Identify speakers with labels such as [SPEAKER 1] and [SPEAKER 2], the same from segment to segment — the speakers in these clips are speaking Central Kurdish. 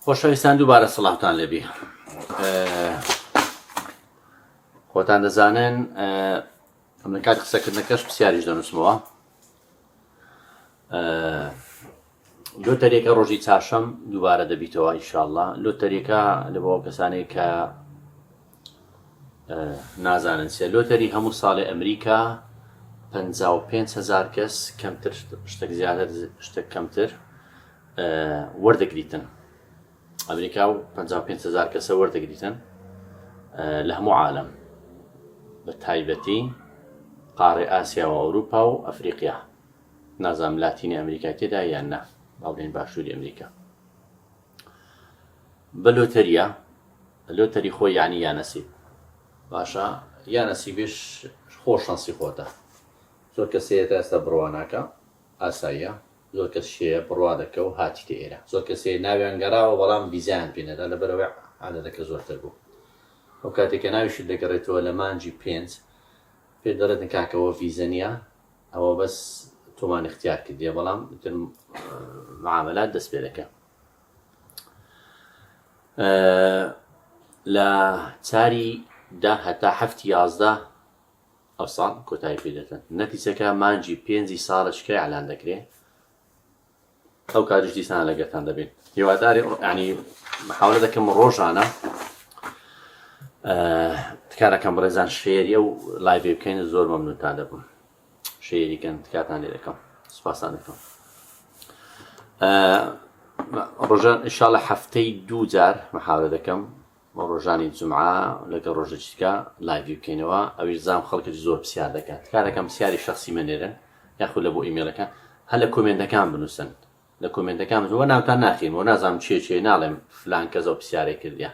[SPEAKER 1] خۆشەویستان دووبارە سڵاوتان لێبێ. خۆتان دەزانن ئەم لە کات قسەکردنەکەش پرسیاریش دەنووسمەوە. لۆتەریەکە ڕۆژی چاشەم دووبارە دەبیتەوە ئینشاءڵڵا. لۆتەریەکە لە بۆ کەسانێک کە نازانن سێ لۆتەری هەموو ساڵی ئەمریکا 55,000 کەس کەمتر شتێک زیاتر شتێک کەمتر وەردەگریتن. ئەمریکا و 55,000 کەسە وەردەگریتن لە هەموو عالەم، بە تایبەتی قاڕی ئاسیا و ئەوروپا و ئەفریقیا. نازانم لاتینی ئەمریکا تێدا یان نا، باڵێن باشووری ئەمریکا. بە لۆتەریە لۆتەری خۆی یعنی یانەسیب باشە، یانەسیبش خۆش شانسی خۆتە. زۆر کەسێتە ئێستا بڕواناکە ئاساییە، زۆر کەس شێ بڕوا دەکە و هاتیتە ئێرە، زۆر کەسێ ناویان گەڕاوە بەڵام ڤیزایان پێنەدا لەبەرەوەی عادەتەکە زۆرتر بوو. ئەو کاتێککە ناویشت دەگەڕێتەوە لە مانجی 5 پێ دەڵێتن کاکەوە ڤیزە نییە، ئەوە بەس تۆمان اختیار کردیە، بەڵام معاملات دەست پێ دەکە. لە چاری دا هەتا هەفتی 11 ئەو ساڵ کۆتایی پێ دەکەن. نەتیجەکە مانجی 5 ساڵشکە ئەعلان دەکرێت. ئەو کاریش دیسان لەگەتان دەبێت. هیواداری ینی محاولە دەکەم ڕۆژانە تکارەکەم بڕێزان شێریە و لایڤێ بکەین، زۆر مەمنونتان دەبم. شێریکەن تکاتان لێ دەکەم، سوپاسان دەکەم. ڕۆژان ئینشاڵڵا هەفتەی 2 جار محاولە دەکەم بۆ ڕۆژانی جومعە لەگەڵ ڕۆژێکیکە لایڤی بکەینەوە. ئەویش زام خەڵکی زۆر پرسیار دەکات. تکارەکەم پرسیاری شخصی منێرن یاخود لە بۆ ئیمێلەکە هەر لە کۆمنتەکان بنووسن، لە کۆمنتەکان وە ناوتان ناخینەوە، نازانم چێ ناڵێم فلان کەس ئەو پرسیارێک کردیە،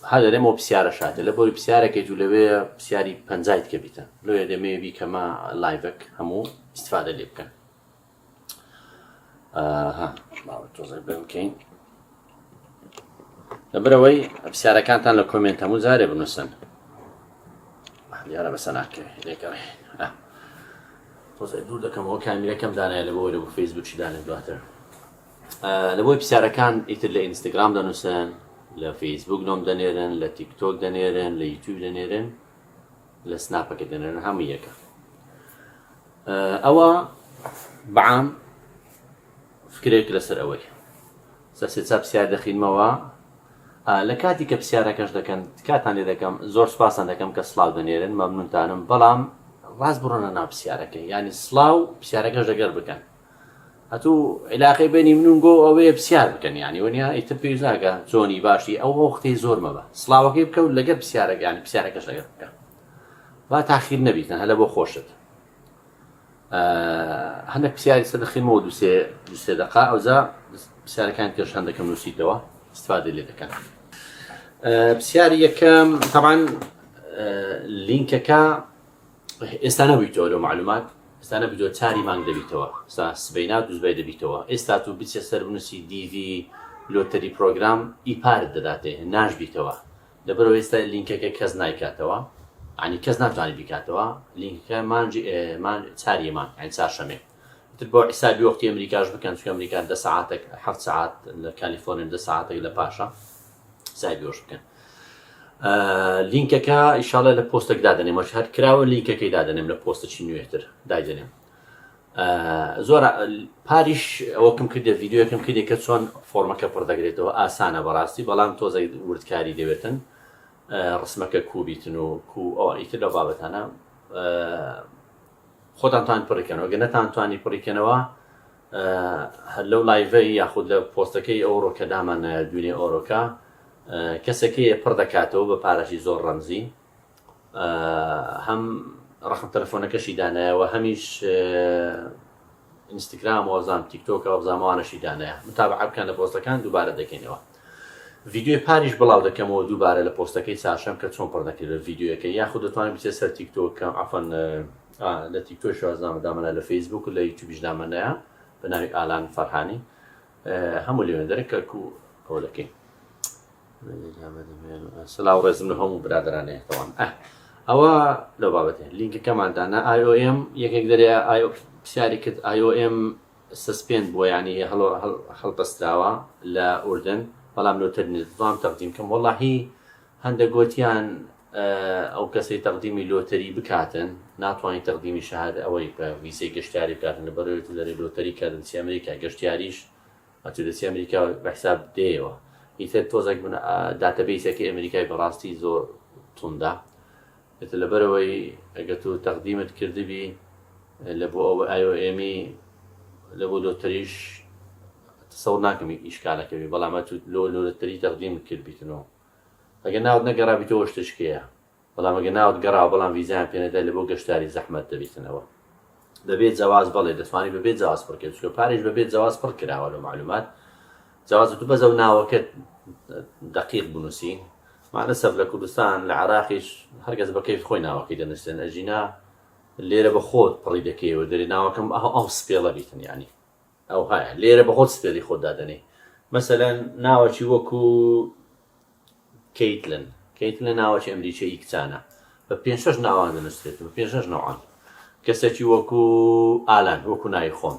[SPEAKER 1] هەر دەرێمەوە پرسیارە شاتە لە بۆی پرسیارەکەی و لەوێ پرسیاری 50 کە بیتە لەوێ دەمەوێ کەمە لایڤک هەموو ئیستیفادە لێ بکەن. تۆزە بکەین لەبەرەوەی پرسیارەکانتان لە کۆمنت هەموو جارێ بنووسن. دیارە بەسە ناکەوێ لێکەڕێ تۆزە دوور دەکەمەوە کامیرەکەم دانایە لە بۆی لە بۆ فەیسبووکی دانێ دواتر. لە بۆی پرسیارەکان ئیتر لە ئینستاگرام دەنووسن، لە فەیسبوک نۆم دەنێرن، لە تیکتۆک دەنێرن، لە یوتیوب دەنێرن، لە سناپەکە دەنێرن، هەموو یەکە. ئەوە بەعام فکرێک لەسەر ئەوەی سەرسێ پرسیار دەخینمەوە. لە کاتی کە پرسیارەکەش دەکەن تکاتان لێ دەکەم، زۆر سوپاسان دەکەم کە سڵاو دەنێرن، مەمنونتانم، بەڵام ڕاست بڕۆنە ناو پرسیارەکەی، ینی سڵاو پرسیارەکەش دەگەر بکەن. هەتوو عیلاقەی بینی منون گۆ ئەوەیە پرسیار بکەن، ینی وەنیا ئیتر پێویست ناکە جۆنی باشی ئەو وەختەی زۆر مەبە سڵاوەکەی بکەوت لەگەر پرسیارەکە، ینی پرسیارەکەش لەگەر بکە، با تاخیر نەبیتن هەلە بۆ خۆشت. هەندێک پرسیاری سەر دەخینمەوە دووسێ دقا ئەوزا پرسیارەکان کەش هەندێکم نووسیتەوە استفادە لێ دەکەن. پرسیاری یەکەم تەبعاً لینکەکە ئێستا نەبوویتەوە لەو معلومات، ئێستا نەبوویتەوە چاری مانگ دەبیتەوە، ئێستا سبەینا دووسبەی دەبیتەوە. ئێستا تو بچێ سەر بنووسی دیڤی لۆتەری پرۆگرام ئیپارت دەداتێ ناشبیتەوە، لەبەرەوە ئێستا لینکەکە کەس نایکاتەوە، عنی کەس ناتوانێت بیکاتەوە. لینکەکە مانجی چاری مانگ یعنی چارشەمێ تر بۆ حیسابی وەختی ئەمریکاش بکەن، چونکە ئەمریکا 10 ساعتێک 7 ساعت لە کالیفۆرنیا 10 ساعتێک لە پاشە حسابیۆش بکەن. لینکەکە ئینشاڵڵا لە پۆستێک دادەنێم، هەر کراوە لینکەکەی دادەنێم لە پۆستێکی نوێتر دایدەنێم. زۆر پاریش ئەوەکەم کردێ ڤیددیۆکەم کردێ کە چۆن فۆرمەکە پڕ دەگرێتەوە، ئاسانە بەڕاستی، بەڵام تۆزە وردکاری دەوێتن ڕسمەکە کوبیتن و ئیتر لە بابەتانە خۆتانتوان پڕیکەنەوە، گە نەتانتوانی پڕیکەنەوە هەر لەو لایڤەی یاخود لە پۆستەکەی ئەوڕۆکە دامانە دوێنێ ئۆڕۆکە کەسێکی پڕ دەکاتەوە بە پارەشی زۆر ڕەمزی، هەم ڕقم تەلەفۆنەکەشی دانایەوە، هەمیش ئینستاگرام و ئەوزام تیکتۆکە وەزامەوانەشی دانایە. متابعە بکەن لە پۆستەکان دووبارە دەکەینەوە. ڤیددیۆی پاریش بڵاو دەکەمەوە دووبارە لە پۆستەکەی چاشەم کە چۆن پڕ دەکرێت لە ڤیددیۆەکە، یاخود دەتوانین بچێت سەر تیکتۆکە ئافەن لە تیکتۆک شازنامە دامەنە، لە فەیسبوک و لە یوتیوبیش دامەنەیە بە ناوی ئالان فەرهانی، هەموو لێوێندەرێک کە ئەوە دەکەین. سلااو ڕێزم لە هەموو برادرانەیە تەوان. ئەوە لەو بابەتێ لینکەکەماندانە IOM یەکێک دەرێ پرسیاری کرد IOM سسپێن بووە ینی هەڵبەستراوە لە ئوردن بەڵام لۆتەری دڵام تەقدیم کەم وەڵاهی هەندێک گوتیان ئەو کەسەی تەقدیمی لۆتەری بکاتن ناتوانین تەقدیمی شەهادە ئەوەی بە ویزەی گەشتیاری بکاتن لەبەرەوەی لەرێ لۆتەری کاتن دەچی ئەمریکا گەشتیاریش ئەچ دەچی ئەمریکا بەحساب دێەوە ئیتر تۆزێک داتەبیسێکی ئەمریکای بەڕاستی زۆر توندا لەبەرەوەی ئەگە تو تەقدیمت کردبی لە بۆ ئەو ئایۆئێمی لە بۆ لۆتەریش تەسەوڕ ناکەمی ئیشکالەکەوی بەڵام لۆتەری تەقدیم کردبیتنەوە ئەگە ناوت نەگەڕابیتەوە شتشکەیە بەڵام ئەگە ناوت گەڕاوە بەڵام ویزایان پێنەدا لە بۆ گەشتاری زەحمەت دەبیتنەوە دەبێت جواز بەڵێ دەتوانانی بەبێت جواز پڕکرد چکە پارێش بەبێت جواز پڕ کراوە لە معلومات جواز تو بەزە و ناوەکەت دقیق بنووسی معنە سەب لە کوردستان لە عراقیش هەرگەز بەکەیف خۆی ناوەکەی دەنووسێن ئەژینا لێرە بە خۆت پڕی دەکەیەوە دەری ناوەکەم ئەو سپێڵە بیتن ینی ئەو هەیە لێرە بە خۆت سپێڵی خۆت دادەنێ مەسەلەن ناوەکی وەکو کەیتلن ناوەکی ئەمریکیی کچانە بە 5-6 ناوان دەنووسێت بە 5-6 ناوان کەسێکی وەکو ئالان وەکو ناوی خۆم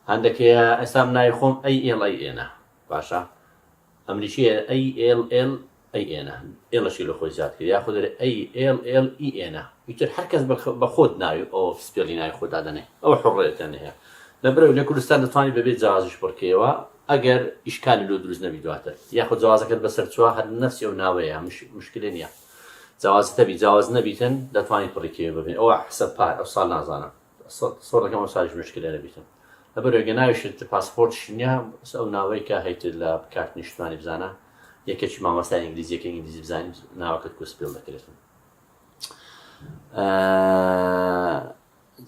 [SPEAKER 1] هەندێکەیە ئێستام ناوی خۆم ئەینا باشە ئەمریکیە ئەینا ئێڵەشی لە خۆی زیاد کرد یاخود ئەینا ئیتر هەر کەس بە خۆت ناوی ئەو سپێڵی ناوی خۆت دادەنێ ئەوە حوڕێتیان هەیە لەبەرەوەی لە کوردستان دەتوانانی بەبێت جوازش پڕکەوە ئەگەر ئیشکالی لۆ دروست نەبی دواتر یاخود جوازەکەت بەسەر چوە هەر نەفسی ئەو ناوەیە مشکلە نییە جوازتەبی جواز نەبیتن دەتوانین پڕکەوە ببین ئەوە حسەب پار ئەو ساڵ نازانم سۆڕەکەم ئەو ساڵیش مشکلە نەبیتن لەبەرەوەی گە ناویشت پاسپۆرتش نییە ئەو ناوەی کە هەیتر لە کارت نیشتوانی بزانە یەکێکی مامۆستای ئینگلیزیەکە ئینگلیزی بزانین ناوەکەت کوسپێڵ دەکرێتن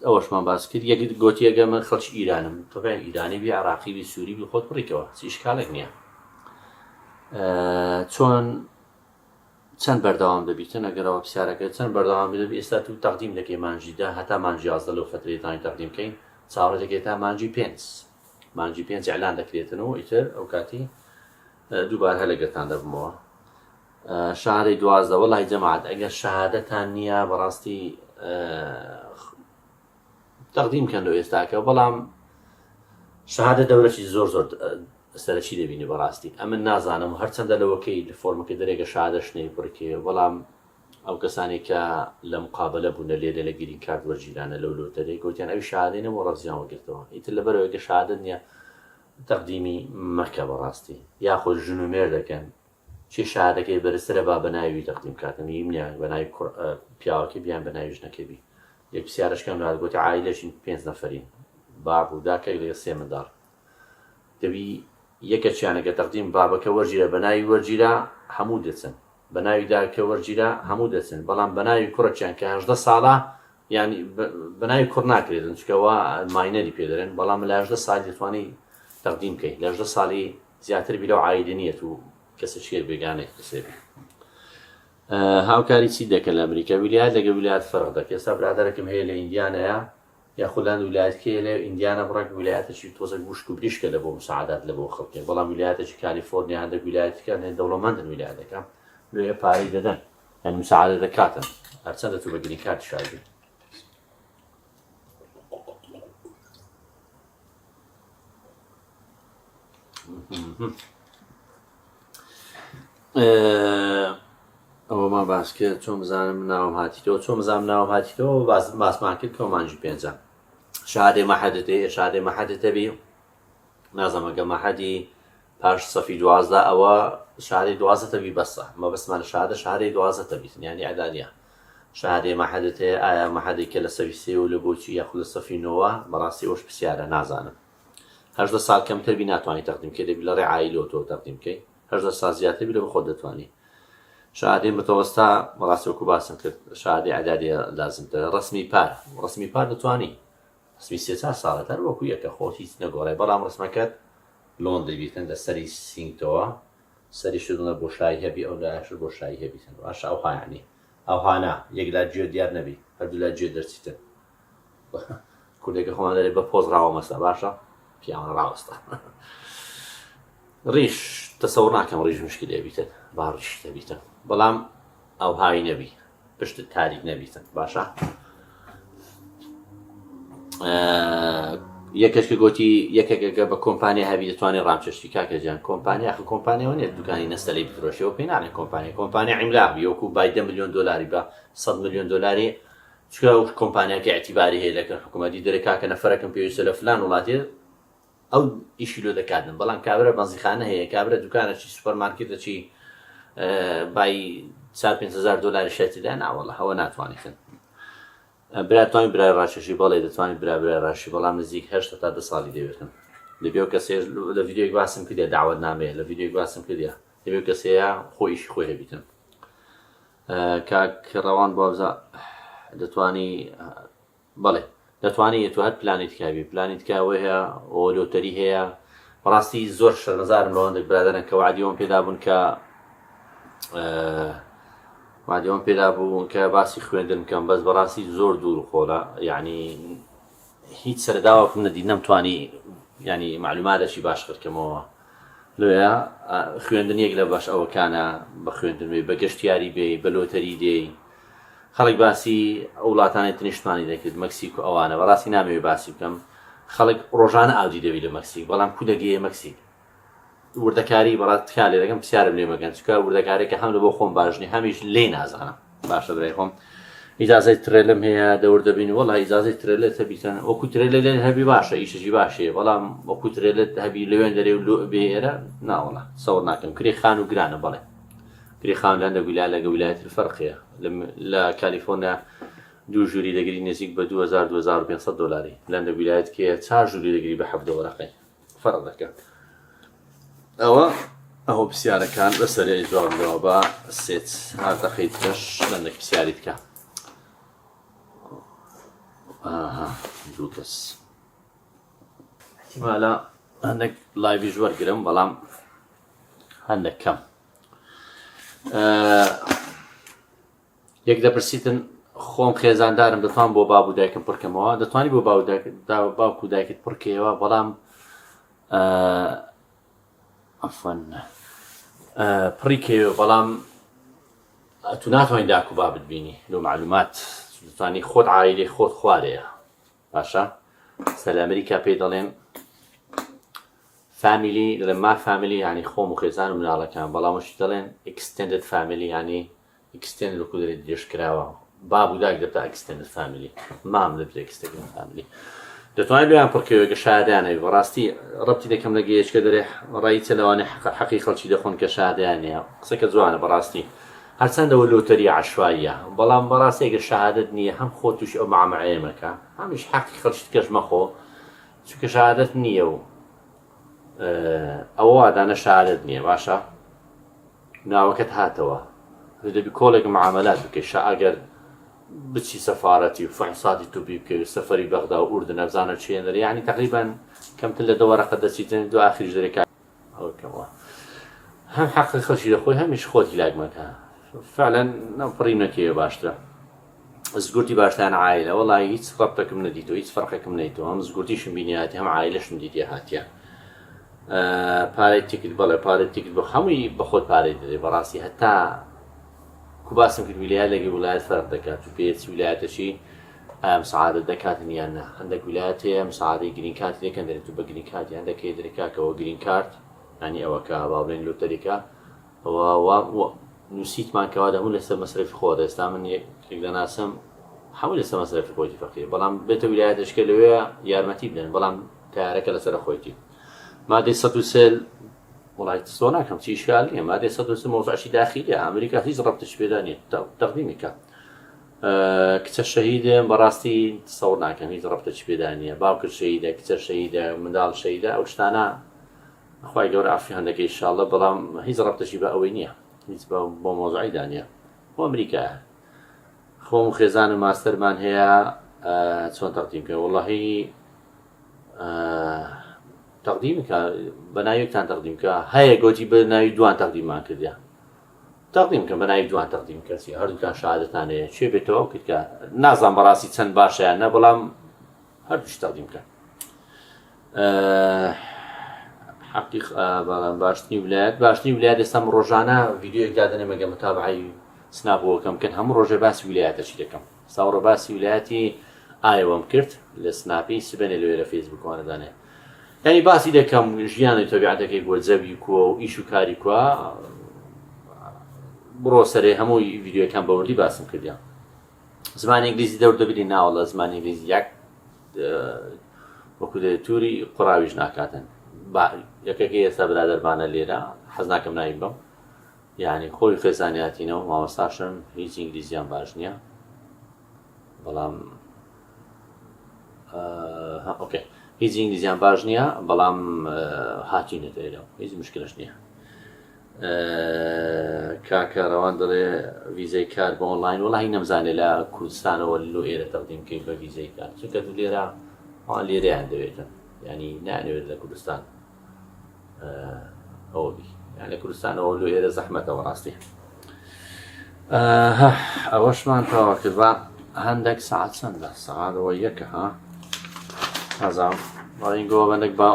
[SPEAKER 1] ئەوەشمان باس کرد یەک گوتیەگە من خەڵکی ئیرانم تۆبیان ئیرانی بی عراقی بی سووری بی خۆت بڕیکەوە ئیشکالێک نییە چۆن چەند بەردەوام دەبیتن ئەگەرەوە پرسیارەکە چەند بەردەوام دەبی ئێستا تو تەقدیم دەکەی مانجیدا هەتا مانجی 11 لەو فترەیەتانی تەقدیم بکەین چاوەڕێ دەکەێت تا مانجی 5 ئەعلان دەکرێتنەوە ئیتر ئەو کاتی دووبار هە لەگەتان دەبمەوە شارەی 12 وەڵای جەماعەت ئەگەر شەهادەتان نییە بەڕاستی تەقدیم کەندەوە ئێستاکە بەڵام شەهادە دەورەی زۆر سەرەکی دەبینی بەڕاستی ئەمن نازانم هەرچەندە لەوەکەی فۆرمەکە دەرێگە شادەشنەی بڕکێ بەڵام ئەو کەسانی کە لە مقابلە بوونە لێرە لە گیرین کارت وەرگیرانە لەو لۆتەرەی گوتیان ئەوی شادەینەوە ڕەزیان وەگرتەوە ئیتر لەبەرەوەیگە شادە نییە تەقدیمی مەکە بەڕاستی یاخۆ ژن و مێر دەکەن چی شادەکەی بەرزترە با بەناوی تەقدیم کاتن هیمنیە بەناوی پیاوەکە بیان بەناوی ژنەکەبی یەک پرسیارەشکەم گوتی عایلەشین 5 نەفەرین باب و داکە لە 3 منداڵ دەبی یەکەچیانەکە تەقدیم بابەکە وەرگیرە بەناوی وەرگیرە هەموو دەچن بەناوی داکە وەرگیرە هەموو دەچن بەڵام بەناوی کوڕەچیان کە 18 ساڵە ینی بەناوی کوڕ ناکرێتن چکەوە ماینەری پێدەرێن بەڵام لە 18 ساڵی دەتوانانی تەقدیم بکەیت لە 18 ساڵی زیاتر بی لەو عایلە نیەت و کەسەشێر بێگانێک کەسێبی هاوکاری چی دەکەن لە ئەمریکا ویلایەت لەگە ویلایەت فەرق دەکەێت ئێستا برادەرێکم هەیە لە ئیندیانەیە یاخۆلاند ویلایەتکەیە لە ئیندیانە بڕێک ویلایەتێکی تۆزێک گوشت و بریشکە لە بۆ مساعدات لە بۆ خەڵکێ بەڵام ویلایەتێکی کالیفۆرنیا هەندێک ویلایەتەکان هەیە دەوڵەمەندن ویلایەتەکە لێ پارەی دەدەن یان مساعدە دەکاتن هەرچەندە تو بە گرین کارت شایبی ئەوەمان باس کرد چۆن بزانم ناوم هاتیتەوە چۆن بزانم ناوم هاتیتەوە باسمان کرد کە مانجی 5 شادێ مەحەدەتێ شادێ مەحەدەتەبی نازەمەگە مەحەدی پاش سەفی 12 ئەوە شادەی 12 تەبی بەسە مە بەسمان شادە شارەی 12 تەبیت ینی عەدادیە شادێ مەحەدەتێ ئایا مەحەدێکە لە سەفی 3 و لە بۆچی یاخود لە سەفی 9 بەڕاستی ئەوش پرسیارە نازانم 18 ساڵ کەمتر بی ناتوانانی تەقدیم کە دەبی لە ڕێ عایلەوە تۆ تەقدیم بکەی 18 ساڵ زیاتر بی لە بە خۆت دەتوانی شادێ متەوەستا بەڕاستی وەکو باسم کرد شادێ عەدادیە لازمترە ڕسمی پار دەتوانی ڕسمی 3 ساڵە هەر وەکو یەکە خۆت هیچ نەگۆڕێ بەڵام ڕسمەکەت لۆن دەبیتن لە سەری سینگتەوە سەری شدنە بۆ شای هەبی ئەو لایەشت بۆ شای هەبیتن باش ئەو هاانی ئەو هانا یەک لا گوێ دیار نەبی هەردوو لا گوێ دەرچیتن کوردێکە خۆمان دەرێ بە پۆز ڕاوەمەستە باشە پیاوە ڕاوەستە ڕیش تەسەوڕ ناکەم ڕیش مشکلێ بیتن با ڕیش دەبیتن بەڵام ئەو هایی نەبی پشتت تاریک نەبیتن باشە یەکەش کە گوتی یەکێکەکە بە کۆمپانیا هەبی دەتوانێت ڕامچەشتی کاکەجان کۆمپانیا خە کۆمپانیەوە نیە دوکانی نەستەلەی بفرۆشەوە پێی ناڵێن کۆمپانیا عیملاقی وەکو بای 10 ملیۆن دلاری بە 100 ملیۆن دلاری چکە کۆمپانیاکە اعتیباری هەیە لەکە حکوومەتی دەرەکاکە نەفەرەکەم پێویستە لە فلان وڵاتێ ئەو ئیشی لۆ دەکاتن بەڵام کابرا بەنزیخانە هەیە کابرا دوکانەکی سوپەرمارکێتەکی بای 4-5,000 دلاری شێتیدا ناوەڵە هەوە ناتوانیتن براتوانی برای ڕاشەشی بەڵێ دەتوانانی برای ڕاشی بەڵام نزیک 8 تا 10 ساڵی دەوێتن دەبێت کەسێ لە ڤیدیۆی باسم کردێ داوت نامەیە لە ڤیدیۆی باسم کردێ دەبێت کەسەیە خۆیشی خۆی هەبیتن کاک ڕەوان بابزە دەتوانی بەڵێ دەتوانێت تو هەر پلانیت کابی پلانیت کاوە هەیە ئۆلۆتەری هەیە بەڕاستی زۆر شەرمەزارم لەوەندێک برادەرن کە وعدیەوەم پێدا بوون کە وعدیەوەم پێدا بوون کە باسی خوێندن بکەم بەس بەڕاستی زۆر دوور خۆرە یعنی هیچ سەرداوەکم نەدی نەمتوانی ینی معلوماتێکی باش کردکەمەوە لێە خوێندن یەک لە باش ئەوەکانە بە خوێندن بێ بە گەشتیاری بێ بە لۆتەری دێی خەڵک باسی ئەو وڵاتانی تنیشتمانی دەکرد مەکسیک و ئەوانە بەڕاستی نامەوێ باسی بکەم خەڵک ڕۆژانە ئاودی دەوی لە مەکسیک بەڵام کو دەگەیە مەکسیک وردەکاری بەڕات کالێ دەگەم پرسیارم لێ مەگەن چکە وردەکارێکە هەم لە بۆ خۆم باشنی هەمیش لێ نازانم باشە برای خۆم ئیجازەی ترێلم هەیە دەور دەبین وەڵا ئیجازەی ترێلت هەبیتەن وەکو ترێلە لێن هەبی باشە ئیشەشی باشەیە بەڵام وەکو ترێلت هەبی لەوێن دەرێ و بێرە ناوەڵە سەوڕ ناکەم کرێ خان و گرانە بەڵێ کرێ خان لەندە گولا لەگە ویلایەتی فەرقیە لە کالیفۆرنیا دوو ژووری دەگری نزیک بە 2,500 دلاری لەندە ویلایەت کێ 4 ژووری دەگری بە 7 وەرەقەی فەرق دەکات ئەوە پرسیارەکان بەسەرێ جوابەوە بە سێت هاتەخەی ترش لەندێک پرسیاری بکە دوو کەس احتیمالە هەندێک لایڤیش وەرگرم بەڵام هەندێک کەم یەک دەپرسیتن خۆم خێزاندارم دەتوان بۆ باب و دایکم پڕکەمەوە دەتوانی بۆ باوکو و دایکت پڕکەوە بەڵام ئەفەن پڕی کەوێ بەڵام تو ناتوانین داک و بابت بینی لەو معلومات دەتوانی خۆت عایلەی خۆت خوارەیە باشە سە لە ئەمریکا پێی دەڵێن فامیلی دەڵێن ما فامیلی ینی خۆم و خێزان و مناڵەکان بەڵامشی دەڵێن ئەکستێندد فامیلی ینی ئەکستێند لەکو دەرێت درێژکراوە باب و داک دەبێت ئەکستێندد فامیلی مام دەبێت ئەکستێندد فامیلی دەتوانێت لێیان پڕکەوێگە شادیانەوە بەڕاستی ڕەبتی دەکەم لە گەیشکە دەرێ ڕایتە لەوانێ حەقی خەڵکی دەخۆن کە شادیانەیە قسەکە جوانە بەڕاستی هەرچەندەوە لۆتەری عەشواییە بەڵام بەڕاستی ئەگەر شەهادەت نییە هەم خۆ تووشی ئەو مامەعەیە مەکە هەمیش حەقی خەڵکی کەش مەخۆ چونکە شەهادەت نییە و ئەوە وادانە شەهادەت نییە باشە ناوەکەت هاتەوە دەبی کۆڵێک معاملات بکەی ئەگەر بچی سەفارەتی و فەحساتی تو بکەوی سەفەری بەغدا و ئوردن نەبزانە چێنەر یعنی تقریبا کەمتر لە 2 وەرەقە دەچیتن دو ئاخریش دەرێکا ئەوکەوە هەم حەقی خەڵکی دەخۆی هەمیش خۆت هیلاک مەکە فعلا نەپڕی نەکەوێ باشترە زگورتی باشتان عایلە وەڵی هیچ ڕەبتەکەم نەدیتەوە هیچ فەرقێکم نەیتەوە هەم زگورتیشم بینیاتی هەم عایلەشم دیتە هاتیە پارەی تیکت بەڵێ پارەی تیکت بۆ هەمووی بە خۆت پارەی دەدەی بەڕاستی هەتا کوباسم کرد ویلایەت لەگەڵ ویلایەت فەرق دەکات و پێچ ویلایەتەشی مساعدەت دەکاتن یان نە هەندێک ویلایەت هەیە مساعدەی گرین کارت دەکەن دەرێت و بە گرین کارت یان دەکەی دەرێکاکەوە گرین کارت ینی ئەوەکە باڵێن لۆتەریکە ئەوە نووسیتمان کەوا دەمون لەسەر مەسرفی خۆ ئێستا من یەکێک دەناسم هەموو لەسەر مەسرفی خۆتی فەقیر بەڵام بێتە ویلایەتەشکە لەوێ یارمەتی بدەن بەڵام تیارەکە لەسەر خۆیتی مادەی 130 وڵای تۆ ناکەم چی ئیشکال نییە مادەی 130 مۆزوعشی داخلیە ئەمریکا هیچ ڕەبتش پێدا نیە تەقدیمی کە کچە شەهیدە بەڕاستی سەوڕ ناکەم هیچ ڕەبتەی پێدا نیە باوکرد شەهیدە کچە شەهیدە منداڵ شەهیدە ئەو شتانە خوای گەورە عافی هەندێکی ئینشاءالله بەڵام هیچ ڕەبتەشی بە ئەوەی نییە هیچ بۆ مۆزوعیدا نیە بۆ ئەمریکا خۆم خێزان و ماستەرمان هەیە چۆن تەقدیم کە وەڵڵاهی تەقدیمکە بە ناویەکتان تەقدیمکە هەیە گۆتی بە ناوی دوان تەقدیممان کردیا تەقدیم کە بە ناوی دوان تەقدیم کەسی هەردووکان شەهادەتان هەیە چێ بێتەوە کردکە نازان بەڕاستی چەند باشەیان نە بەڵام هەردووش تەقدیم کە حەقی بەڵام باشتنی ویلایەت ئێستام ڕۆژانە ڤیدیۆیەک دادەنێ مەگە متابعەی سناپەوەکەم بکەن هەموو ڕۆژێ باسی ویلایەتەچی دەکەم ساوڕە باسی ویلایەتی ئایوەم کرد لە سناپی سبێنێ لەوێ لە فێسبووکوانەدانێ ینی باسی دەکەم ژیانی تەبیعەتەکەی بۆ زەوی کووە و ئیش و کاری کووە بڕۆ سەرێ هەمووی ڤیددیوەکان بەوردی باسم کردیان زمانی ئینگلیزی دەوردەبیری ناوەڵە زمانی ئینگلیزی یەک وەکو تووری قڕاویش ناکاتن یەکەکەی ئێستا برادەربانە لێرە حەز ناکەم ناوی بم یعنی خۆی خێزانیاتینەوە مامۆستاشم هیچ ئینگلیزیان باش نییە بەڵام ئۆکێ هیچ ئینگلیزیان باش نییە بەڵام هاتیونێت ئێرەوە هیچ مشکلش نییە کاکەڕەوان دەڵێ ویزەی کار بۆ ئۆنلاین وەڵی نەمزانێت لە کوردستانەوە لۆ ئێرە تەقدیمکەی بە ویزەی کار چونکە لێرە لێرەیان دەوێتن ینی نانەوێت لە کوردستان ئەوەبی یان لە کوردستانەوە لۆ ئێرە زەحمەتەوە ڕاستی ئەوەشمان تەواو کرد بە هەندێک سەعات چەندە سەعاتەوە یەکە ها ئازام بەڵینگەوە بەندێک با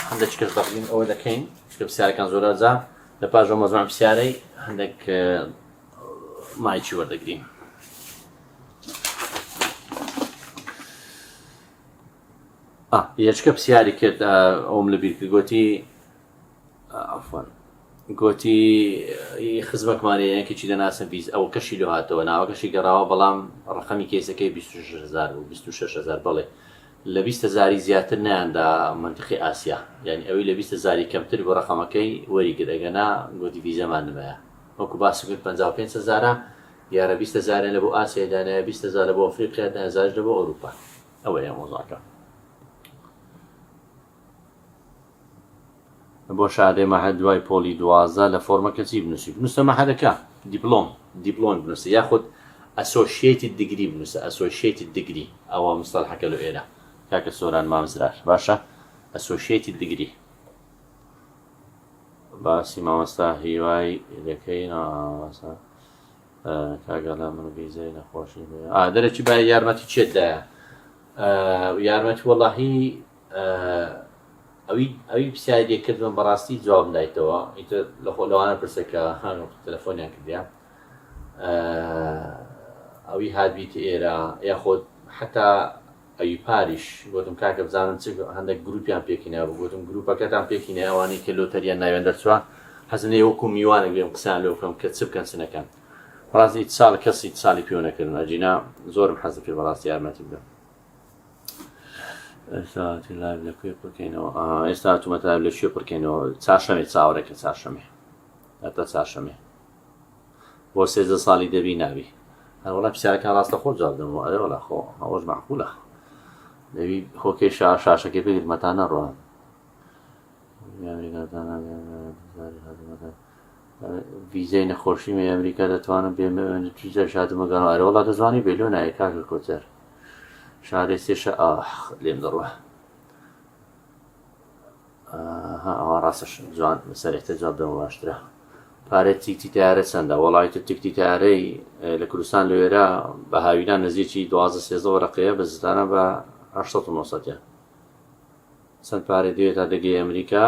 [SPEAKER 1] هەندێک کەس دەقدیم ئەوە دەکەین کە پرسیارەکان زۆر ئەجا لە پاش ئەو مەزموع پرسیارەی هەندێک مایکی وەردەگرین یەکە پرسیاری کرد ئەوم لەبیر کرد گوتی خزمەتمانەیەکێکی دەناسم ویز ئەو کەشی لێ هاتەوە ناوەکەشی گەڕاوە بەڵام ڕقەمی کێسەکەی 26,000 و 26,000 بەڵێ لە 20,000 زیاتر نیاندا منتیقی ئاسیا یعنی ئەوەی لە 20,000 کەمتر بۆ ڕقەمەکەی وەریگرت ئەگەنا گوتی ویزەمان نمایە وەکو باسی کرد 55,000 یارە 20,000 لە بۆ ئاسیادانە 20,000 لە بۆ ئەفریقیا 10,000 لە بۆ ئەوروپا ئەوەیە مۆزاکە بۆ شادێ مەحەد دوای پۆلی 12 لە فۆرمەکە چی بنووسی بنووسە مەحەدەکە دیپلۆم بنووسە یاخود ئەسۆشیێتد دیگری بنووسە ئەسۆشیێتد دیگری ئەوە مستەڵحەکە لە ئێرە کاکە سۆران مامزرار باشە ئەسۆشیێتد دیگری باسی مامۆستا هیوای دەکەین کاگەڵا من ویزەی نەخۆشی دەرەکی با یارمەتی چێتدایە یارمەتی وەڵاهی ئەوی پرسیاری کردم بەڕاستی جواب دایتەوە ئیتر لەوانە پرسەکە تەلەفۆنیان کردیان ئەوی هاتبیتە ئێرە یاخۆت حتا ئەوی پاریش گوتم کاکە بزانم چ هەندێک گروپیان پێکینەوە گوتم گروپەکەتان پێکینە ئەوانەی کە لۆتەریان ناوێن دەرچووە حەزنێ وەکو میوانێک بێم قسان لێ بکەم کە چ بکەن سنەکەن بەڕاستی ساڵ کەسی ساڵی پێوە نەکردن ئەجینا زۆرم حەزم کرد بەڕاستی یارمەتی بدەم ئێستا لایڤ لەکوێ پڕکەینەوە ئێستا تومەتە لە شوێ پڕکەینەوە چاشەمێ چاوەڕێکە چاشەمێ ئەتا چاشەمێ بۆ 13 ساڵی دەبی ناوی هەروەڵا پرسیارەکان ڕاستە خۆ جواب دەمەوە ئەرێ وەڵا خۆ ئەوەش معقولە دەبی هۆکەی شاشەکەی بگیر مەتا نەڕوان ویزەی نەخۆشیمە ئەمریکا دەتوانم بێ چیزە شادمەگەنەوە ئەرێ وەڵا دەزانی بێلۆ نایە کاکە کۆچەر شارێ سێشە لێم دەڕوە ئەوە ڕاستش جوان سەرێتە جواب دەمە باشترە پارێت تیکتی تیارە چەندە وەڵایتە تیکتی تیارەی لە کوردستان لەوێرە بە هاوینان نزیکی 12-13 وەرەقەیە بە زستانە بە 800 چەند پارێ دەوێت تا دەگەی ئەمریکا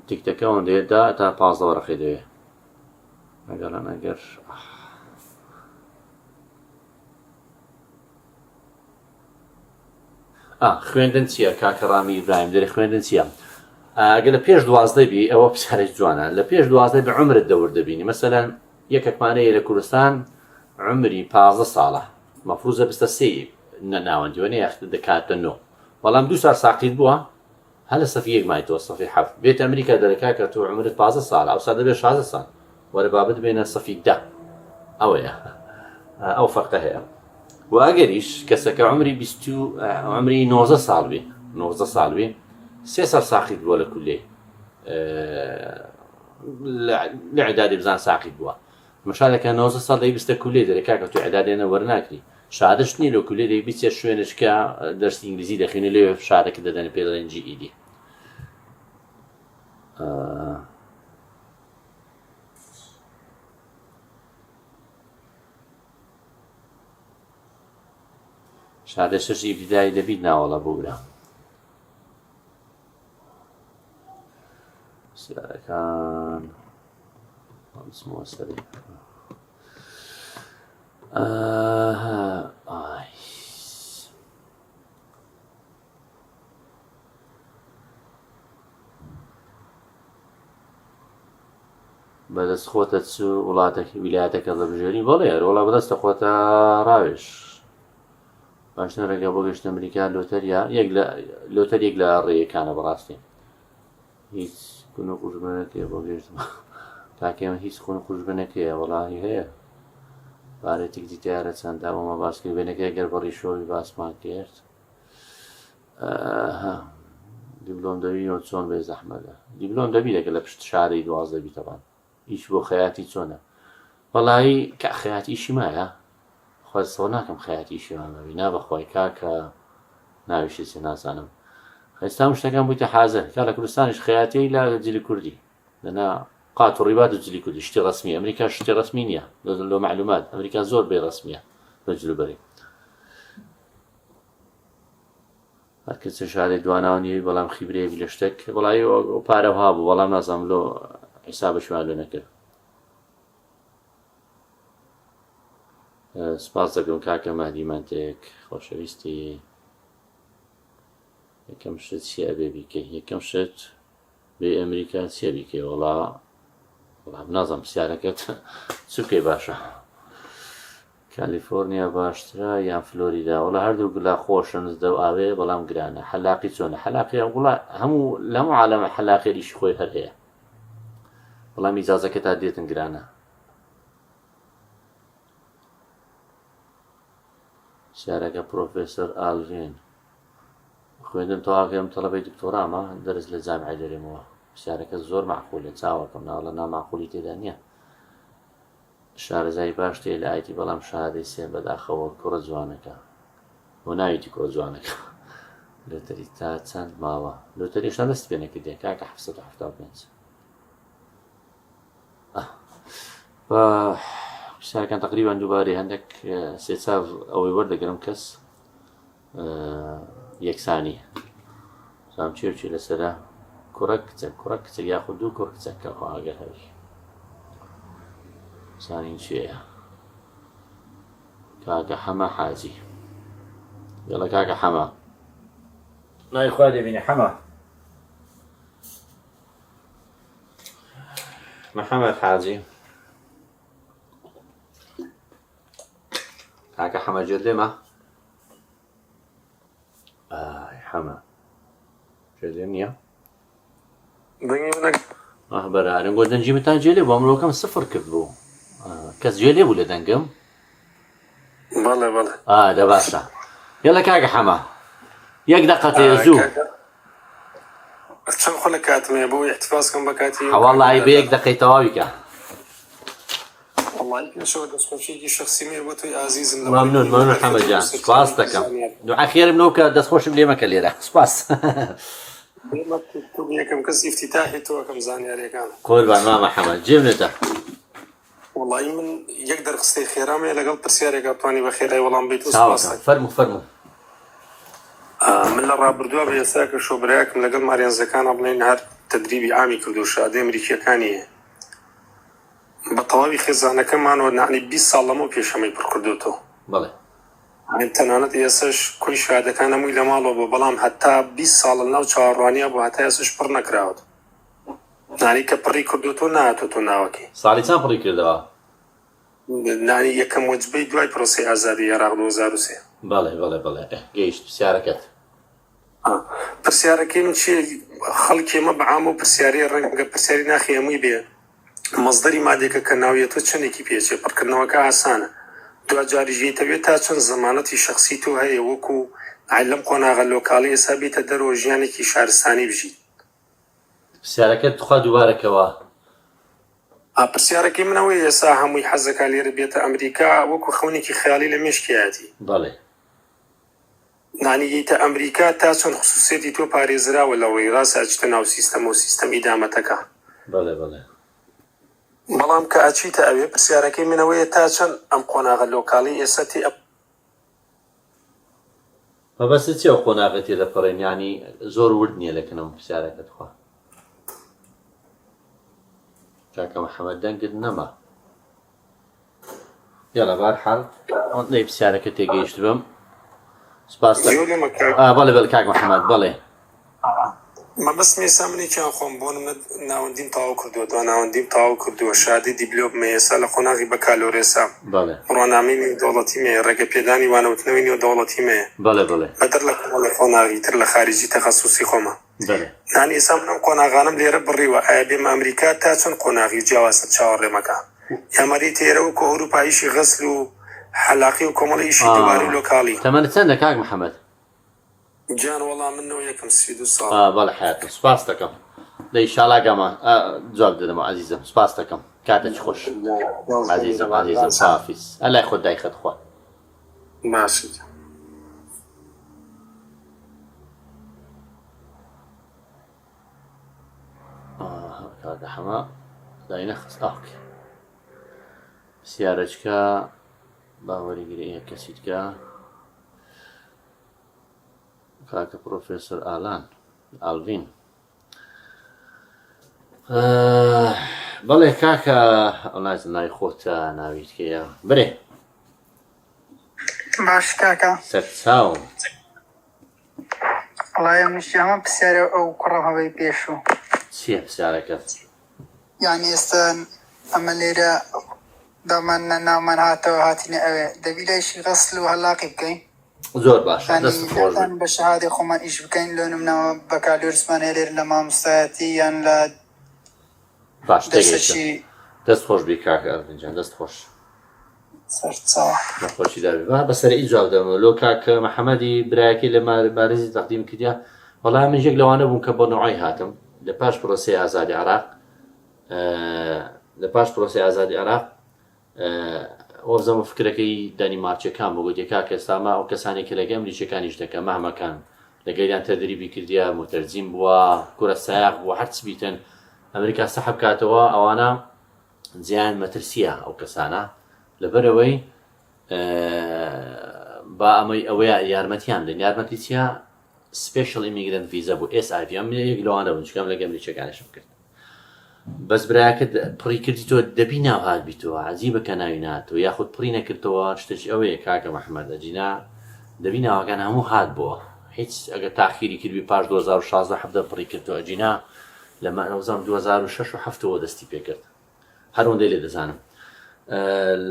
[SPEAKER 1] تیکتەکە ئەوەندەیەدا تا 15 وەرەقەی دەوێت ئەگەڵان ئەگەر خوێندن چییە کاکەڕامی ئیبراهیم دەرێ خوێندن چییە ئەگە لە پێش 12 بی ئەوە پرسیارێک جوانە لە پێش 12 بە عمرت دەوردەبینی مەسەلەن یەکێکمانەیە لە کوردستان عمری 15 ساڵە مەفروزە 23 ناوەندیوە نەیە دەکاتە 9 بەڵام 2 سال ساقیت بووە هەل لە سەفی یەک مایتەوە سەفی حەفت بێت ئەمریکا دەرەکا کە تۆ عمرت 15 ساڵە ئەوسا دەبێت 16 ساڵ وەرە بابت بێنە سەفی 10 ئەوەیە ئەو فەرقە هەیە و ئەگەریش کەسەکە عمری 19 ساڵ بێ 19 ساڵ بێ 3 سال ساقیت بووە لە کولێ لە عێدادی بزان ساقیت بووە مەشالێکە 19 ساڵ دەی بستە کولێ دەرەکا کە تو عێدادێنە وەرناکری شادش نیە لە کولێ دەی بیچێت شوێنشکە دەرسی ئینگلیزی دەخینە لێ شارەکە دەدەنە پێ دەڵێن GED شادە شەشی بیدایی دەبیت ناوەڵە بوورە سیارەکان بسمەوە سەری بەدەست خۆتە چ وڵاتێکی ویلایەتەکە لە بژێری بەڵێ وڵا بەدەستە خۆتە ڕاوێش باشتر ڕێگە بۆ گەشتە ئەمریکا لۆتەرێک لە ڕێیەکانە بەڕاستی هیچ کون و قوژبنەکەیە بۆ گەشتمە تاکەمە هیچ کون و قوژبنەکەیە وەڵاهی هەیە بارێتێک دیتیارە چەند داوەمە باسکردبێنەکەی گەر بەڕی شۆوی باسمان کرد دیبلۆم دەبی چۆن بێ زەحمەدە دیبلۆم دەبی دەکە لە پشت شارەی 12 بیتەبان هیچ بۆ خەیاتی چۆنە وەڵایی کە خەیاتیشی مایە خۆ ناکەم خەیاتیشیوانەوی نا بەخوای کاکە ناویشی سێ نازانم ئێستا شتەکان بوویتە حازر کا لە کوردستانیش خەیاتی لە جلی کوردی لەنا قات و ڕیبات و جلی کوردی شتی ڕسمی ئەمریکا شتی ڕسمی نییە لە معلومات ئەمریکا زۆر بێ ڕسمیە لە جلوبەری هەرکەسە شارەی دواناوانیەوەی بەڵام خیبرێوی لە شتێک وڵایی پارە ها بوو بەڵام نازانم لۆ حیسابەشمان لێ نەکرد سپاس دەکەم کاکە مادیمانتێک خۆشەویستی یەکەم شت چی ئەبێ بیکەی یەکەم شت بێ ئەمریکا چیە بیکەی وەڵام نازانم پرسیارەکەت چووکەی باشە کالیفۆرنیا باشترە یان فلۆریدا وڵا هەردوو گولا خۆشن زدە و ئاوێ بەڵام گرانە حەلاقی چۆنە حەلاقی وڵا هەموو لەموو عالەمە حەلاقێریشی خۆی هەر هەیە بەڵام ئیجازەکە تا دێتن گرانە شارەکە پرۆفێسەر ئالڤین خوێندم تەواکەم تەڵەبەی دکتۆرامە دەرس لە جامعە دەرێمەوە شارەکە زۆر معقولە چاوەکەم ناوڵە نامعقولی تێدا نییە شارەزای باش تێ لە ئایتی بەڵام شارەی سێن بەداخەوە کوڕە جوانەکە بۆ ناویتی کوڕە جوانەکە لۆتەری تا چەند ماوە لۆتەریشان دەست پێنەکە دێ کاکە 775 شارەکان تقریبان دووبارەی هەندێک سێ چاو ئەوەی وەردەگرم کەس یەکسانی سام چێوچی لەسەرە کوڕە کچە یاخود دوو کوڕ کچەکە ئاگەر هەوی سانین چێە کاکە حەمە حاجی گەڵە کاکە حەمە نای خوا دەبینی حەمە محەممەد حاجی کاکە حەمە جێدێمە حەمە جێدێم نییە بەرارن گۆ دەنجیمتان جێلێ بۆ ئەمڕۆکەم سفر کرد بوو کەس جێلێ بوو لە دەنگم
[SPEAKER 2] بەڵێ بەڵێ
[SPEAKER 1] دە باشە گەڵە کاکە حەمە یەک دەقەتێ زوو
[SPEAKER 2] چەند خۆ لە کاتمێ بۆ احتفاظکەم بە کاتی
[SPEAKER 1] وەڵڵی بە یەک دەقەی تەواویکە
[SPEAKER 2] دەستخۆشیێکی شخصی مێ بۆ تۆی ئازیزم
[SPEAKER 1] مەمنون حەمە جان سپاس دەکەم دوعا خێرم نەوە کە دەستخۆشم لێ مەکە لێرە سپاس
[SPEAKER 2] یەکەم کەس ئیفتیتاحی تۆکەم زانیاریەکان
[SPEAKER 1] قوربان مامە حەمەد جێمنێتە
[SPEAKER 2] وەڵی من یەک دەرخستەی خێرامێ لەگەڵ پرسیارێکە بتوانی بە خێرای وەڵام بیت و
[SPEAKER 1] فەرموو
[SPEAKER 2] من لە ڕابردووە بە ئێستا کە شۆبرایەکم لەگەڵ ماریانزەکانە بڵێن هەر تەدریبی عامی کردو شادەی ئەمریکیەکانیە بە تەواوی خێزانەکەمانەوە نانی 20 ساڵ لەمەوە پێشەمەی پڕکردوتەوە
[SPEAKER 1] بەڵێ
[SPEAKER 2] تەنانەت ئێسش کوی شادەکان هەمووی لە ماڵەوە بۆ بەڵام هەتا 20 ساڵ ناو چاوەڕوانیە بۆ هەتا ئێسش پڕ نەکراوە نانی کە پڕی کردوتۆ نهاتۆتۆ ناوەکەی
[SPEAKER 1] ساڵی چەند پڕی کردەوە
[SPEAKER 2] نانی یەکەم وەجبەی دوای پرۆسی ئازادی عێراق 2003
[SPEAKER 1] بەڵێ گەیشت پرسیارەکەت
[SPEAKER 2] پرسیارەکەی من چیە خەڵکێمە بەعام و پرسیاری ڕەنگە پرسیاری ناخی هەمووی بێ مەزدەری مادێکە کە ناویەتۆ چەندێکی پێچێ پڕکردنەوەکە ئاسانە دوجاریژیتەوێت تا چەند زەمانەتی شخصی تۆ هەیە وەکو لەم قۆناغە لۆکاڵی ئێستا بێتە دەرەوە ژیانێکی شارستانی بژیت
[SPEAKER 1] پرسیارەکەت توخوا دووبارەکەوە
[SPEAKER 2] پرسیارەکەی منەوەی ئێستا هەمووی حەزەکە لێرە بێتە ئەمریکا وەکو خەونێکی خەیاڵی لە مێشکیاتی
[SPEAKER 1] بەڵێ
[SPEAKER 2] نانیگەیتە ئەمریکا تا چەند خصوصیەتی تۆ پارێزراوە لە ڕێی ڕاست ئەچتە ناو سیستەم و سیستەم ئیدامەتەکە
[SPEAKER 1] بەڵێ
[SPEAKER 2] بەڵام کە ئەچیتە ئەوێ پرسیارەکەی منەوەیە تا چەند ئەم قۆناغە لۆکاڵی ئێستی
[SPEAKER 1] مەبەستە چی ئەو قۆناغەتی دەپەڕێن ینی زۆر ورد نییە لەکەنەوە پرسیارەکەت خوا کاکە محەممەد دەنگت نەما یاڵە بەرحاڵ ئەوەندەی پرسیارەکە تێگەیشت بم سپاس بەڵێ کاک محەممەد بەڵێ
[SPEAKER 2] مەبەست مێسا منێکیان خۆم بۆ ناوەندیم تاوا کردووە دو ناوەندیم تاوا کردووە شادی دیبلۆ بمێسا لە خۆناغی بە کالۆرێسا ڕۆنامەی دەوڵەتی مێ ڕێگە پێدانی وانەوتنەوەی نێو دەوڵەتی مێ بەدەر لە کۆڵی خۆناغی تر لە خارجی تەخەسوسی خۆمە نانی ئێستا منم قۆناغانم لێرە بڕیوە ئایا بێمە ئەمریکا تا چەند قۆناغی جیاوازە چاوەڕێمەکە یامەری تێرەوە کە ئەوروپاییشی غەسل و حەلاقی و کۆمەڵیشی دووباری و لۆکاڵی
[SPEAKER 1] تەمەنت چەندە کاک محەممەد؟
[SPEAKER 2] جان وەڵام منەوە یەکەم 32 ساڵ.
[SPEAKER 1] بەڵێ حیاتم سوپاس دەکەم دەیشاڵا گەمە جواب دەدەمەوە عەزیزم سوپاس دەکەم کاتێک خۆش عەزیزم عەزیزم خافیز ئەلای خۆت دایخەت خوا
[SPEAKER 2] باشیت.
[SPEAKER 1] کاتە هەمە داینە خست ئاوکە سیارەچکە باوەریگرێ کەسیتکە کاکە پرۆفێسەر ئالان ئالڤین بەڵێ کاکە ئەڵازم ناوی خۆتە ناویتکەیە برێ
[SPEAKER 3] باش کاکە
[SPEAKER 1] سەرچاو
[SPEAKER 3] وڵای منیش هەمە پرسیارە ئەو کوڕە هەوەی پێشوو
[SPEAKER 1] چییە پرسیارەکەت؟
[SPEAKER 3] یعنی ئێستا ئەمە لێرە دامان ناومان هاتەوە هاتینە ئەوێ دەبی لایشی غەسل و هەلاقی بکەین
[SPEAKER 1] زۆر باشە دەست خۆش
[SPEAKER 3] بە شەهادەی خۆمان ئیش بکەین لۆ نمونەوە بە کالۆرسمان هەیە لێرە لە مامۆستایەتی یان لە
[SPEAKER 1] باش دەست خۆش بی کاکە ئەڤینجان دەست خۆش
[SPEAKER 3] سەرچاوە
[SPEAKER 1] نەخۆشی داوی بەسەر ئیجاب دەمە لۆ کاکە محەممەدی برایەکی لە بارێزی تەقدیم کردیا وەڵام من یەک لەوانە بووم کە بۆ نەوەی هاتم لە پاش پرۆسەی ئازادی عێراق لە پاش پرۆسەی ئازادی عێراق وەزەمە فکرەکەی دانیمارچەکان بۆ گوتی کاکە ئێستاما ئەو کەسانێکی لەگە ئەمریکیەکانیش دەکەم مەهمەکان لەگەیان تەدریبی کردیا متەرجیم بووە کورە سایاق بووە هەرچ بیتن ئەمریکا سەحب کاتەوە ئەوانە جیان مەترسیە ئەو کەسانە لەبەرەوەی با ئەمەی ئەوەیە یارمەتیان لە یارمەتی چیە سپیشل ئیمیگرنت ڤیزە بوو SIV ئەم یەک لەوانە بوون چکەم لەگە ئەمریکیەکانیشم کرد بەس برایەکەت پڕی کردی تۆ دەبی ناو هات بیتەوە عەجیبەکە ناوی ناتەوە یاخود پڕی نەکردەوە شتێکی ئەوەیە کاکە محەممەد ئەجینا دەبی ناوەکان هەموو هات بووە هیچ ئەگە تاخیری کردوی پاش 2016 حەفدە پڕی کردەوە ئەجینا لەمە ئەوزام 2006 و هەفتەوە دەستی پێکرد هەروەندەی لێ دەزانم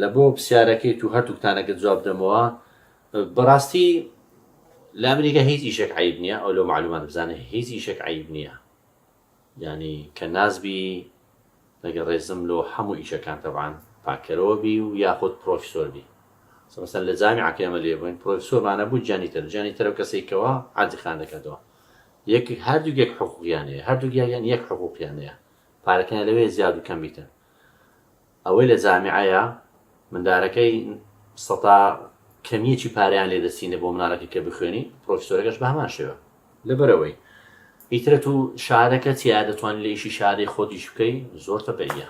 [SPEAKER 1] لە بۆ پرسیارەکەی تو هەردووکتانەکە جواب دەمەوە بەڕاستی لە ئەمریکا هیچ ئیشێک عیب نییە ئەو لەو معلومات بزانێ هیچ ئیشێک عیب نییە ینی کە نازبی لەگە ڕێزم لۆ هەموو ئیشەکان تەبعاان پاکەرەوە بی و یاخود پرۆفیسۆر بی مەسەن لە جامیعەکە ئێمە لێ بووین پرۆفیسۆرمانە بوو جانیتەر و کەسێکەوە عادیخان دەکاتەوە هەردوو یەک حقوقیانەیە هەردووگیان یەک حقوقیانەیە پارەکەیان لەوێ زیاد و کەم بیتن ئەوەی لە جامیعەیە مندارەکەی سەتا کەمیەکی پارەیان لێ دەستینە بۆ مناڵەکە کە بخوێنی پرۆفیسۆرەکەش بە هەمان شێوە لەبەرەوەی ئیترە و شارەکە چیا دەتوانین لە ئیشی شارەی خۆتیش بکەی زۆر تەپەریە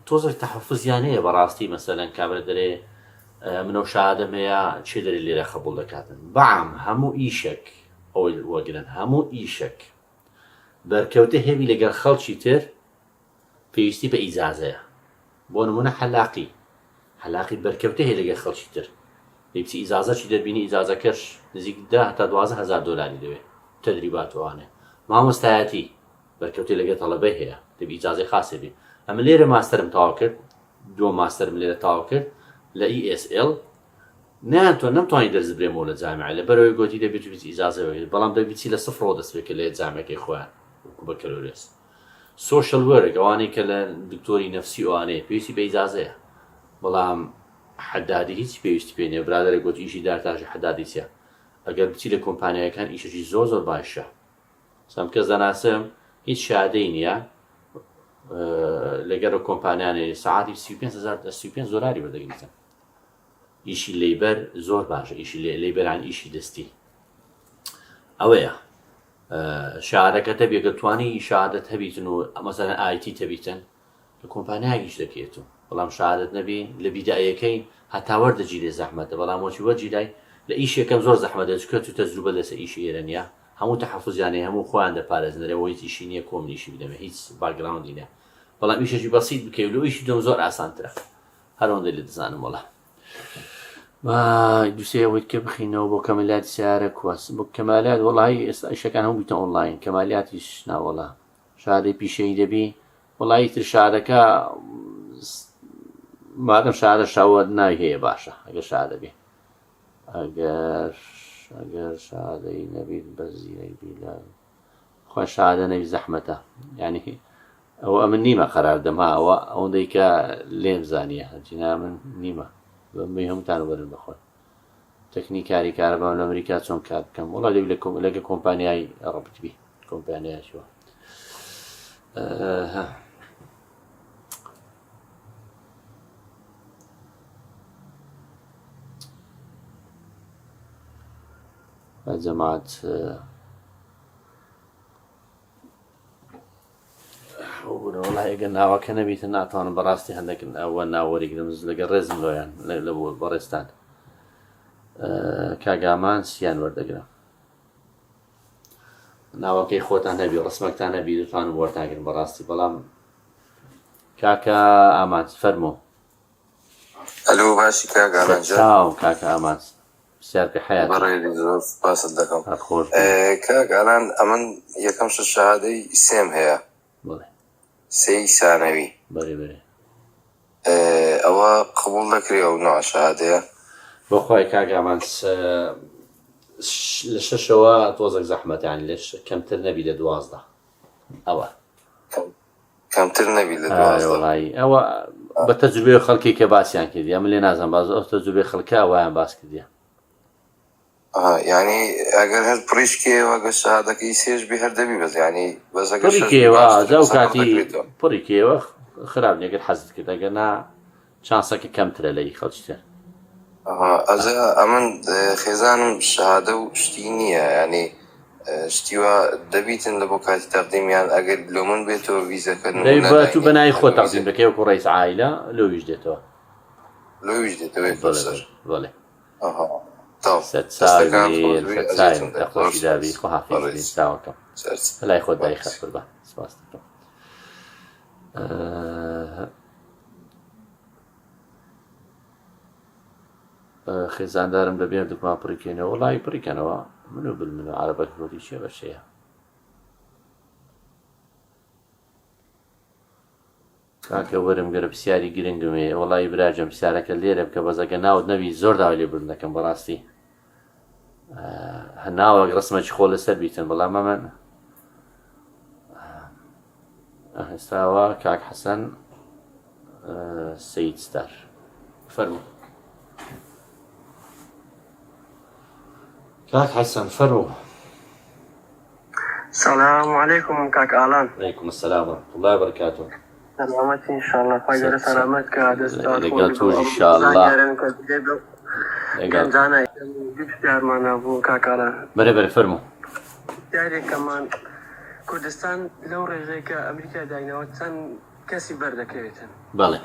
[SPEAKER 1] تۆزێک تەحەفوزیانەیە بەڕاستی مەسەلەن کابرا دەرێ منە شادەم هەیە چێ دەری لێرە خەبوڵ دەکاتن بەعام هەموو ئیشێک ئەوەی وەگرن هەموو ئیشێک بەرکەوتە هێوی لەگەڵ خەڵکی تر پێویستی بە ئیجازەیە بۆ نمونە حەلاقی بەرکەوتە هەیە لەگەڵ خەڵکی تر دەیبچی ئیجازەی دەبینی ئیجازەکەش نزیک 10 تا 12,000 دلاری دەوێت تدریباتوانێ مامۆستایەتی بەرکەوتی لەگەڵ تەڵەبەی هەیە دەبی ئیجازەی خاصێ بێ ئەمە لێرە ماستەرم تاوا کرد دو ماستەرم لێرە تاوا کرد لە ESL نەمتوانی دەرز برێمەوە لە جامیعە لەبەرەوەی گوتی دەبێت ئیجازەوە بەڵام دەبیچی لە سفرەوە دەست بێت کە لە جامیعەکەی خۆیان وەکو بە کەلۆرێس سۆشەل وەرک ئەوانەی کە لە دکتۆری نەفسی ئەوانەیە پێویستی بە ئیجازەیە بەڵام حەدادی هیچ پێویستی پێ نییە برادەرە گوتی ئیشی دارتاژی حەدادی چیە ئەگەر بچی لە کۆمپانیەکان ئیشەشی زۆر باشە سام کەس دەناسم هیچ شادەی نییە لەگەر کۆمپانیانێ ساعتی 35 دلاری وەردەگریتن ئیشی لەیبەر زۆر باشە ئیشی لەیبەران ئیشی دەستی ئەوەیە شارەکەتە بێگەتوانی شادت هەبیتن و مەسەلەن ئایتی تەبیتن لە کۆمپانیایش دەکێت و بەڵام شادت نەبی لە بیدایەکەی هەتاوەەر دەجی لێ زەحمەتە بەڵام وەچی وەرجیدای لە ئیشێکەکەم زۆر زەحمەت دەچکە تو تەجروبە لەسەر ئیشی ئێرە نیە هەموو تەحەفوزیانەی هەموو خۆیان دەپارێزنەرەوەی ئیشی نییە کۆمنیشی بدەمە هیچ باگراوندی نیە بەڵام ئیشێکی بەسیط بکەی لە ئیشی دۆم زۆر ئاسانترە هەرەوەندەی لێ دەزانم وەڵا ما دوسێ ئەوەی کە بخینەوە بۆ کەمالیاتی سیارە کوەس بۆ کەمالیات وەڵی ئێستا ئیشەکان هەموو بیتە ئۆنلاین کەمالیاتیش ناوەڵا شادەی پیشەی دەبی وەڵی تر شارەکە مادەم شارە شاوە ناوی هەیە باشە ئەگەر شادەبێ ئەگەر شادەی نەبیت بەزیرەی بیلا خۆ شادە نەوی زەحمەتە یعنی ئەوە من نیمە قەرار دەما ئەوە ئەوەندەی کە لێم زانیە هەرچینا من نیمە بەمبەی هەمووتان وەرن بخۆن تەکنیکاری کارەبا لە ئەمریکا چۆن کار بکەم وەڵا لەگە کۆمپانیای ڕەبتبی کۆمپانیایشوە جەماعەت وڵای ئەگەر ناوەکە نەبیتە ناتوانم بەڕاستی هەندێک ئەوە ناوەریگرم لەگە ڕێزم لۆیان لە بەڕێستان کاگامان سییان وەردەگرم ناوەکەی خۆتان هەبی ڕسمەکتان هەبی دەتوانم وەرداگرم بەڕاستی بەڵام کاکە ئامانج فەرموو
[SPEAKER 4] ئەلو باشی کاگامان
[SPEAKER 1] چاو کاکە ئامانج بسیار پێ حەیات
[SPEAKER 4] بەڕێی زۆر باست دەکەم کاگالان ئەمن یەکەم شەهادەی سێم هەیە سێی سانەوی
[SPEAKER 1] بەێ
[SPEAKER 4] ئەوە قبول دەکرێ ئەو نوع شەهادەیە
[SPEAKER 1] بۆ خۆی کاگامان لە شەشەوە تۆزێک زەحمەتیان لێش کەمتر نەبی لە 12 ئەوە
[SPEAKER 4] کەمتر نەبی لە 12
[SPEAKER 1] ئەوە بە تەجروبەی خەڵکی کە باسییان کردی ئەمە لێ نازانم باز ئەو تەجروبەی خەڵکە ئەویان باس کردیە
[SPEAKER 4] یعنی ئەگەر هەر پڕیشکێەوە گە شەهادەکەی سێش بێ هەر دەبی بەز ینی
[SPEAKER 1] بەزەکەێوە زەو کاتی پڕی کێوە خراپ نێگەر حەزت کرد ئەگەر نا چانسەکە کەمترە لەی خەڵکتر
[SPEAKER 4] ئەجا ئەمن خێزانم شەهادە و شتی نییە ینی شتیوە دەبیتن لە بۆ کاتی تەقدیمیان ئەگەر لۆ من بێتەوە ویزەکەن
[SPEAKER 1] تو بەنای خۆ تەقدیم دەکەی وەکو ڕئیس عائیلە لۆویش دێتەوە
[SPEAKER 4] لۆویش دێتەوە
[SPEAKER 1] بەڵێ خۆشی دابی خۆ حافیز تاوەکەم لای خۆ دای خەت قوربان سپاس دەکەم خێزاندارم لەبێ دوکمان پڕیکەینەوە وڵی پڕیکەنەوە من و بمن و عەرەبەت ڕۆتی چێ بەشەیە کاکە وەرم گەرە پرسیاری گرنگمێ وڵی براجەم پرسیارەکە لێرە بکە بەزەکە ناوت نەبی زۆر داوای لێ بردن دەکەم بەڕاستی هەناوەک ڕسمەکی خۆ لەسەر بیتن بەڵام من ئێستاوە کاک حەسەن سەید ستار فەرموو کاک حەسەن فەرموو
[SPEAKER 5] السلام عليكم كاك آلان.
[SPEAKER 1] عليكم السلام ورحمة الله وبركاته.
[SPEAKER 5] سلامتي إن شاء الله. خير سلامتك هذا
[SPEAKER 1] لقيتوش إن شاء الله.
[SPEAKER 5] كان جانا بيشتغل معنا أبو كاك آلان.
[SPEAKER 1] بري فرمو.
[SPEAKER 5] يعني كمان كردستان لو رجعك أمريكا داينا وتسان كسي برد كيتن.
[SPEAKER 1] بالي.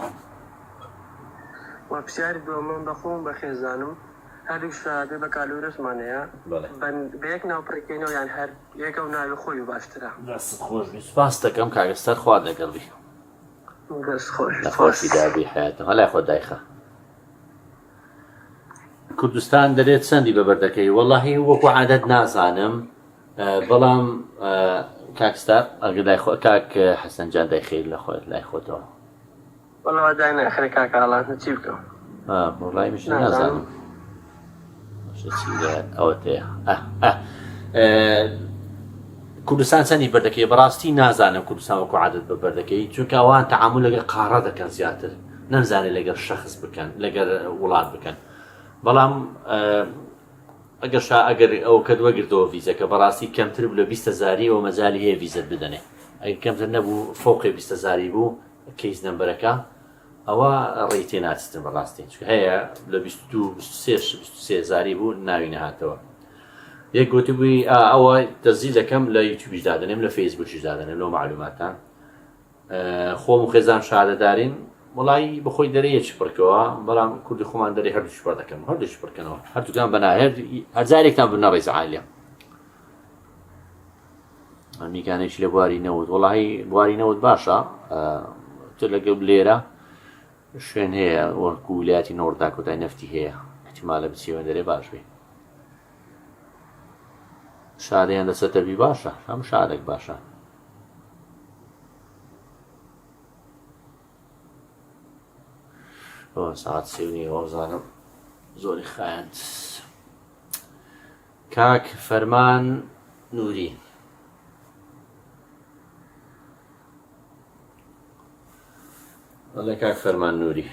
[SPEAKER 5] وبسيار دوما بخون بخزانم. هذا الشهادة بكالوريوس مانيا. بن بيكنا وبريكينو يعني هر يكونا يخوي باشترا.
[SPEAKER 1] بس خوش بس كم كاغستر خواد قلبي.
[SPEAKER 5] بس خوش.
[SPEAKER 1] خوش دابي حياته هلا ياخذ دايخه. كردستان دەرێت چەندی بەبەردەکەی واللهی وەکو عادەت نازانم بەڵام کاکستار ئەگەدای خۆ کاک حەسەنجان دایخیر لە خۆت لای خۆتەوە
[SPEAKER 5] وەڵا داینە ئەخرە کاک ئاڵان چی بکەم
[SPEAKER 1] وەڵای مش نازانم ئەوە تەیە کوردستان چەندی بەردەکەی بەڕاستی نازانم کوردستان وەکو عادەت بەبەردەکەی چونکە ئەوان تەعامل لەگەڵ قارە دەکەن زیاتر نەمزانێت لەگەڵ شەخص بکەن لەگەڵ وڵات بکەن بەڵام ئەگەر ئەو کە دووەگرتەوە ڤیزەکە بەڕاستی کەمتر لە 20,000 ئەو مەجای هەیە ڤیزت بدەنێ ئەگەر کەمتر نەبوو فۆقی 20,000 بوو کەیس نەمبەرەکە ئەوە ڕێی تێ ناچێتن بەڕاستی هەیە لە 23,000 بوو ناوی نەهاتەوە یەک گوتی بووی ئەوە دەزی دەکەم لە یوتیوبیش دادەنێم لە فەیسبووکیش دادەنێم لەو معلوماتان خۆم و خێزان شادەدارین وڵی بخۆی دەرەیەکی پڕکەوە بەڵام کوردی خۆمان دەری هەردووش پڕ دەکەم هەردووش پڕکەنەوە هەردووکان بەناهێر هەرجارێکتان بنە ڕێز عالیە میکانێکی لە بواری نەوت وڵی بواری نەوت باشە تر لەگەڵ لێرە شوێن هەیە وەکو ویلایەتی نۆرداکۆتای نەفتی هەیە احتیمالە بچیوە دەرێ باش بێ شادیان دەسەتەبی باشە هەم شادێک باشە ساعت سێونی وەزانم زۆری خایەند کاک فەرمان نووری بەڵێ کاک فەرمان نووری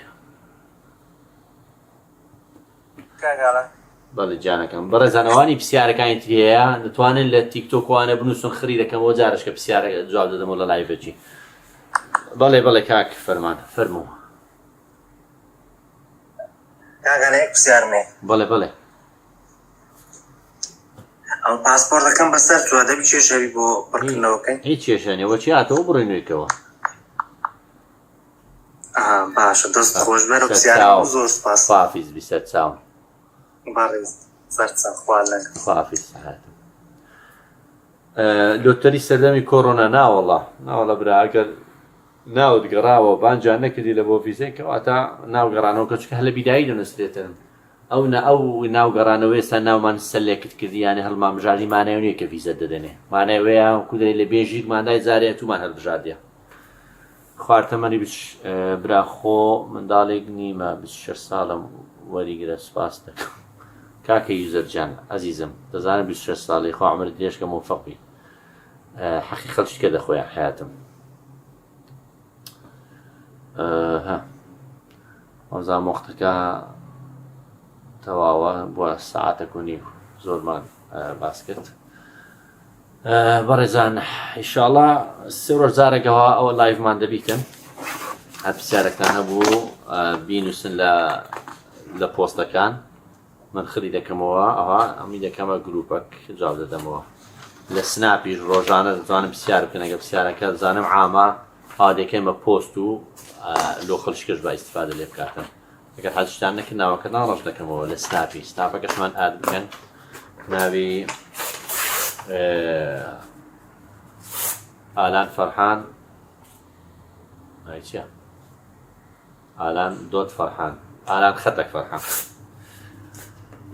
[SPEAKER 1] بەڵێ جانەکەم بەڕێزانەوانی پرسیارەکانی تریەیە دەتوانن لە تیکتۆکوانە بنووسن خڕی دەکەمەوە جارش کە پرسیارە جواب دەدەمەوە لە لایڤەکی بەڵێ کاک فەرمان فەرموو
[SPEAKER 6] کاگەنەیەک پرسیارمێ
[SPEAKER 1] بەڵێ
[SPEAKER 6] ئەم پاسپۆرتەکەم بەسەر چوە دەبی کێشەوی بۆ بڕکردنەوەکەی
[SPEAKER 1] هیچ کێشەنەوە چی هاتەوە بڕێنوێکەوە
[SPEAKER 6] باشە دەست خۆشبەر و پرسیارم زۆر سپاس
[SPEAKER 1] خواحافیز بیسەر چاوم
[SPEAKER 6] بەڕێز سەرچەند خوا لەگەڵ
[SPEAKER 1] خواحافیز سەعاتم لۆتەری سەردەمی کۆڕۆنا ناوەڵە برا ئەگەر ناوت گەڕاوە بانجان نەکردی لە بۆ فیزەی کەواتە ناوگەڕانەوە کەچکە هەر لە بیدایی دەنووسرێتن ئەو ناوگەڕانەوە ئێستا ناومان سەلێکت کردیانە هەڵمامژاری مانایە نییە کە فیزە دەدەنێ مانایوەیە کودەی لە بێژیک مادای زارێ تومان هەڵبژاردە خواردەمەنی براخۆ منداڵێک نیمە 26 ساڵم وەریگرە سپاس دەکەم کاکە یوزەرجان عەزیزم دەزانم 26 ساڵی خوا عومرت درێژکە موفەقی حەقی خەڵکیکە دەخۆیان حیاتم ئەوزان وەختەکە تەواوە بووە سەعاتێک و نیو زۆرمان باس کرد بەڕێزان ئینشاڵڵا سێ ڕۆژارێکەوە ئەوە لایڤمان دەبیکەن هەر پرسیارەکان هەبوو بینووسن لە پۆستەکان من خری دەکەمەوە ئەوە ئەمی دەکەمە گروپەک جواب دەدەمەوە لە سناپیش ڕۆژانە دەتوانم پرسیار بکەن ئەگە پرسیارەکە زانم عامە ئادەکەمە پۆست و لۆ خەڵکیش با ئیستیفادە لێ بکاتن ئەگەر حەزتان نەکرد ناوەکە ناڕەش دەکەمەوە لە سناپەکەشمان ئاد بکەن ناوی ئالان فەرحان چیە ئالان دۆت فەرحان ئالان خەتێک فەرحان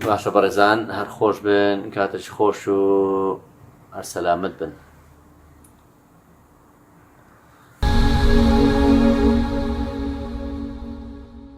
[SPEAKER 1] باشە بەڕێزان هەر خۆش بن کاتێکی خۆش و هەر سەلامت بن